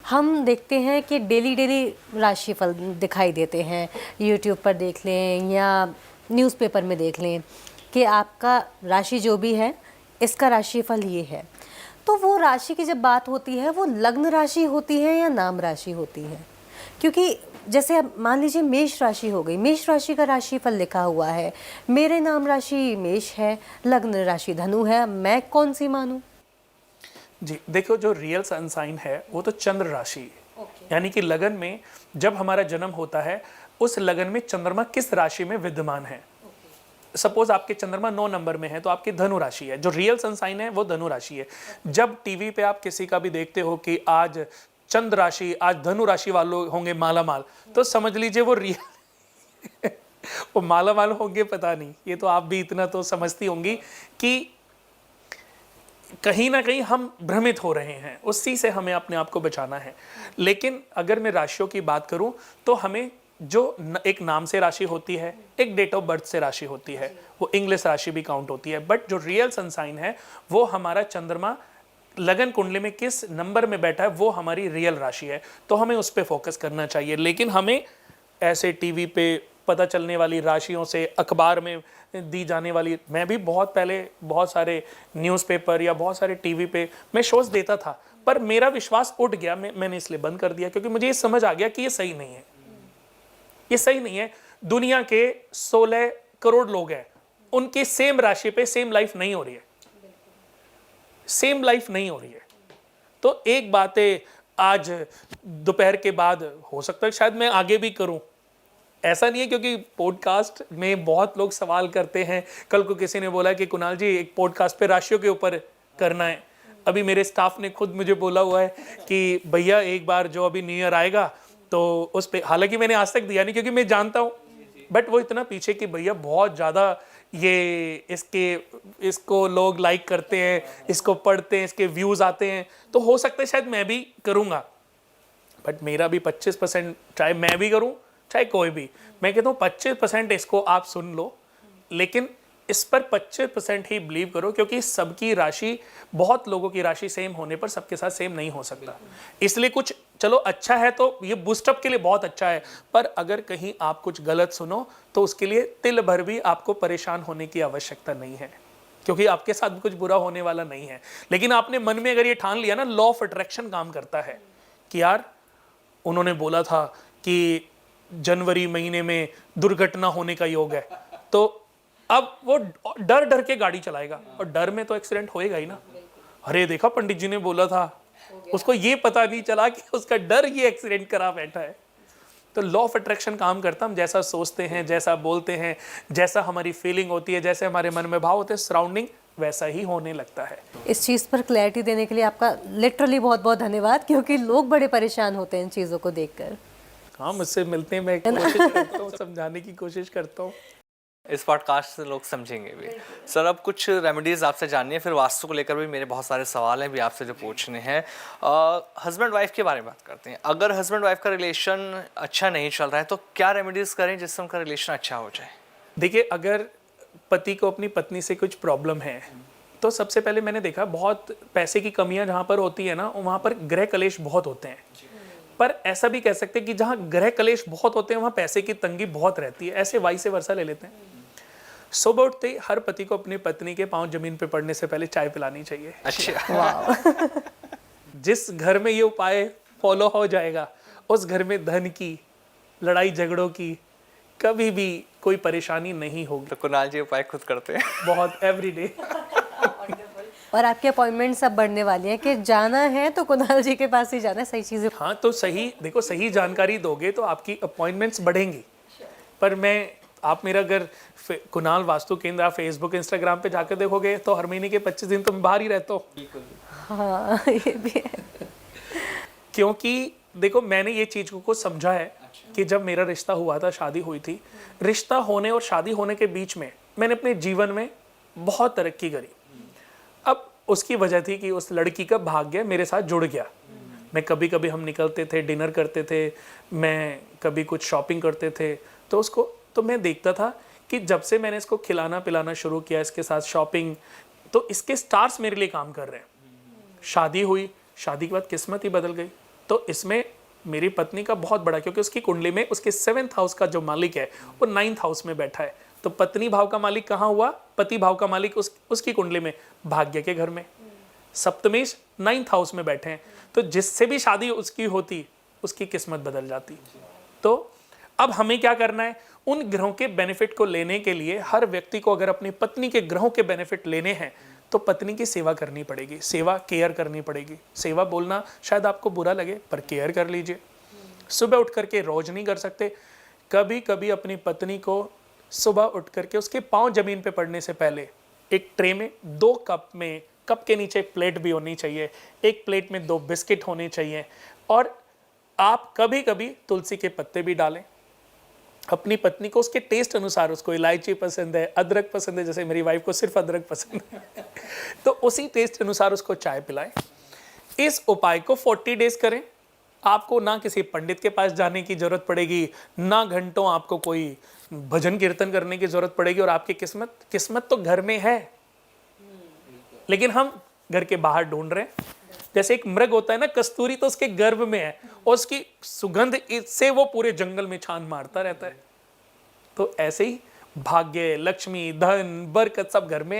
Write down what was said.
हम देखते हैं कि डेली डेली राशिफल दिखाई देते हैं, यूट्यूब पर देख लें या न्यूज़पेपर में देख लें कि आपका राशि जो भी है इसका राशिफल ये है। तो वो राशि की जब बात होती है वो लग्न राशि होती है या नाम राशि होती है? क्योंकि जैसे अब मान लीजिए मेष राशि हो गई, मेष राशि का राशिफल लिखा हुआ है, मेरे नाम राशि मेष है, लग्न राशि धनु है, मैं कौन सी मानूं? जी देखो, जो रियल सन साइन है वो तो चंद्र राशि है। यानी कि लगन में जब हमारा जन्म होता है उस लगन में चंद्रमा किस राशि में विद्यमान है। सपोज आपके चंद्रमा 9 नंबर में है तो आपकी धनु राशि है, जो रियल सन साइन है वो धनु राशि है। जब टीवी पे आप किसी का भी देखते हो कि आज चंद्र राशि, आज धनु राशि वालों होंगे माला माल, तो समझ लीजिए वो रियल वो माला माल होंगे, पता नहीं। ये तो आप भी इतना तो समझती होंगी कि कहीं ना कहीं हम भ्रमित हो रहे हैं, उसी से हमें अपने आप को बचाना है। लेकिन अगर मैं राशियों की बात करूं तो हमें जो एक नाम से राशि होती है, एक डेट ऑफ बर्थ से राशि होती है, वो इंग्लिश राशि भी काउंट होती है। बट जो रियल सन साइन है वो हमारा चंद्रमा लगन कुंडली में किस नंबर में बैठा है वो हमारी रियल राशि है, तो हमें उस पर फोकस करना चाहिए। लेकिन हमें ऐसे टीवी पे पता चलने वाली राशियों से, अखबार में दी जाने वाली, मैं भी बहुत पहले बहुत सारे न्यूज़पेपर या बहुत सारे टीवी पे मैं शोज देता था, पर मेरा विश्वास उठ गया, मैंने इसलिए बंद कर दिया, क्योंकि मुझे ये समझ आ गया कि ये सही नहीं है, ये सही नहीं है। दुनिया के 16 करोड़ लोग हैं, उनकी सेम राशि पे सेम लाइफ नहीं हो रही है, सेम लाइफ नहीं हो रही है। तो एक बात है, आज दोपहर के बाद हो सकता है शायद मैं आगे भी करूं, ऐसा नहीं है, क्योंकि पॉडकास्ट में बहुत लोग सवाल करते हैं। कल को किसी ने बोला कि कुणाल जी एक पॉडकास्ट पे राशियों के ऊपर करना है। अभी मेरे स्टाफ ने खुद मुझे बोला हुआ है कि भैया एक बार जो अभी न्यू ईयर आएगा तो उस पे, हालांकि मैंने आज तक दिया नहीं क्योंकि मैं जानता हूँ, बट वो इतना पीछे कि भैया बहुत ज़्यादा ये इसको लोग लाइक करते हैं, इसको पढ़ते हैं, इसके व्यूज़ आते हैं, तो हो सकता है शायद मैं भी करूँगा। बट मेरा भी 25%, चाहे मैं भी करूँ चाहे कोई भी, मैं कहता हूँ 25% इसको आप सुन लो, लेकिन इस पर 25% ही बिलीव करो, क्योंकि सबकी राशि, बहुत लोगों की राशि सेम होने पर सबके साथ सेम नहीं हो सकता। इसलिए कुछ चलो अच्छा है तो ये बूस्टअप के लिए बहुत अच्छा है, पर अगर कहीं आप कुछ गलत सुनो तो उसके लिए तिल भर भी आपको परेशान होने की आवश्यकता नहीं है, क्योंकि आपके साथ कुछ बुरा होने वाला नहीं है। लेकिन आपने मन में अगर ये ठान लिया ना, लॉ ऑफ अट्रैक्शन काम करता है कि यार उन्होंने बोला था कि जनवरी महीने में दुर्घटना होने का योग है, तो अब वो डर डर के गाड़ी चलाएगा, और डर में तो एक्सीडेंट होएगा ही ना। अरे देखा पंडित जी ने बोला था, उसको ये पता नहीं चला कि उसका डर ये एक्सीडेंट करा बैठा है। तो लॉ ऑफ अट्रैक्शन काम करता, हम जैसा सोचते हैं, जैसा बोलते हैं, जैसा हमारी फीलिंग होती है, जैसे हमारे मन में भाव होते हैं, सराउंडिंग वैसा ही होने लगता है। इस चीज़ पर क्लैरिटी देने के लिए आपका लिटरली बहुत बहुत धन्यवाद, क्योंकि लोग बड़े परेशान होते हैं इन चीज़ों को देखकर। हाँ, मुझसे मिलते हैं, मैं कोशिश करता हूँ, समझाने की कोशिश करता हूँ। इस पॉडकास्ट से लोग समझेंगे भी। सर अब कुछ रेमेडीज़ आपसे जाननी है, फिर वास्तु को लेकर भी मेरे बहुत सारे सवाल हैं भी आपसे जो पूछने हैं। हस्बैंड वाइफ के बारे में बात करते हैं। अगर हस्बैंड वाइफ का रिलेशन अच्छा नहीं चल रहा है तो क्या रेमेडीज़ करें जिससे उनका रिलेशन अच्छा हो जाए? देखिए, अगर पति को अपनी पत्नी से कुछ प्रॉब्लम है तो सबसे पहले मैंने देखा, बहुत पैसे की कमियां जहाँ पर होती है ना, वहाँ पर गृह कलेश बहुत होते हैं। पर ऐसा भी कह सकते हैं कि जहाँ गृह कलेश बहुत होते हैं वहाँ पैसे की तंगी बहुत रहती है। ऐसे वाई से वर्षा ले लेते हैं। सुबह उठते ही हर पति को अपनी पत्नी के पांव जमीन पे पड़ने से पहले चाय पिलानी चाहिए। अच्छा। जिस घर में ये उपाय फॉलो हो जाएगा, उस घर में धन की, लड़ाई झगड़ों की कभी भी कोई परेशानी नहीं होगी। तो कुणाल जी उपाय खुद करते हैं बहुत एवरीडे। और आपकी अपॉइंटमेंट सब बढ़ने वाली है कि जाना है तो कुणाल जी के पास ही जाना है, सही चीज़ें। हाँ, तो सही देखो, सही जानकारी दोगे तो आपकी अपॉइंटमेंट्स बढ़ेंगी। पर आप मेरा अगर कुणाल वास्तु केंद्र आप फेसबुक इंस्टाग्राम पे जाकर देखोगे तो हर महीने के 25 दिन तो मैं बाहर ही रहता हूँ। हाँ, ये भी है। क्योंकि देखो, मैंने ये चीज़ को समझा है कि जब मेरा रिश्ता हुआ था, शादी हुई थी, रिश्ता होने और शादी होने के बीच में मैंने अपने जीवन में बहुत तरक्की करी। अब उसकी वजह थी कि उस लड़की का भाग्य मेरे साथ जुड़ गया। मैं कभी कभी हम निकलते थे, डिनर करते थे, मैं कभी कुछ शॉपिंग करते थे, तो मैं देखता था कि जब से मैंने इसको खिलाना पिलाना शुरू किया, इसके साथ शॉपिंग, तो इसके स्टार्स मेरे लिए काम कर रहे हैं। शादी हुई, शादी के बाद किस्मत ही बदल गई। तो इसमें मेरी पत्नी का बहुत बड़ा, क्योंकि उसकी कुंडली में उसके 7th हाउस का जो मालिक है वो 9th हाउस में बैठा है। तो पत्नी भाव का मालिक कहाँ हुआ? पति भाव का मालिक उसकी कुंडली में भाग्य के घर में, सप्तमेश 9th हाउस में बैठे हैं। तो जिससे भी शादी उसकी होती उसकी किस्मत बदल जाती। तो अब हमें क्या करना है? उन ग्रहों के बेनिफिट को लेने के लिए हर व्यक्ति को अगर अपनी पत्नी के ग्रहों के बेनिफिट लेने हैं तो पत्नी की सेवा करनी पड़ेगी, सेवा केयर करनी पड़ेगी। सेवा बोलना शायद आपको बुरा लगे पर केयर कर लीजिए। सुबह उठ करके रोज नहीं कर सकते, कभी कभी अपनी पत्नी को सुबह उठ करके उसके पांव जमीन पे पड़ने से पहले एक ट्रे में 2 कप में, कप के नीचे एक प्लेट भी होनी चाहिए, एक प्लेट में 2 बिस्किट होने चाहिए, और आप कभी कभी तुलसी के पत्ते भी डालें। अपनी पत्नी को उसके टेस्ट अनुसार, उसको इलायची पसंद है, अदरक पसंद है, जैसे मेरी वाइफ को सिर्फ अदरक पसंद है तो उसी टेस्ट अनुसार उसको चाय पिलाएं। इस उपाय को 40 डेज करें। आपको ना किसी पंडित के पास जाने की जरूरत पड़ेगी, ना घंटों आपको कोई भजन कीर्तन करने की जरूरत पड़ेगी, और आपकी किस्मत तो घर में है, लेकिन हम घर के बाहर ढूंढ रहे हैं। जैसे एक मृग होता है ना, कस्तूरी तो उसके गर्भ में है और उसकी सुगंध से वो पूरे जंगल में छान मारता रहता है। तो ऐसे ही भाग्य, लक्ष्मी, धन, बरकत सब घर में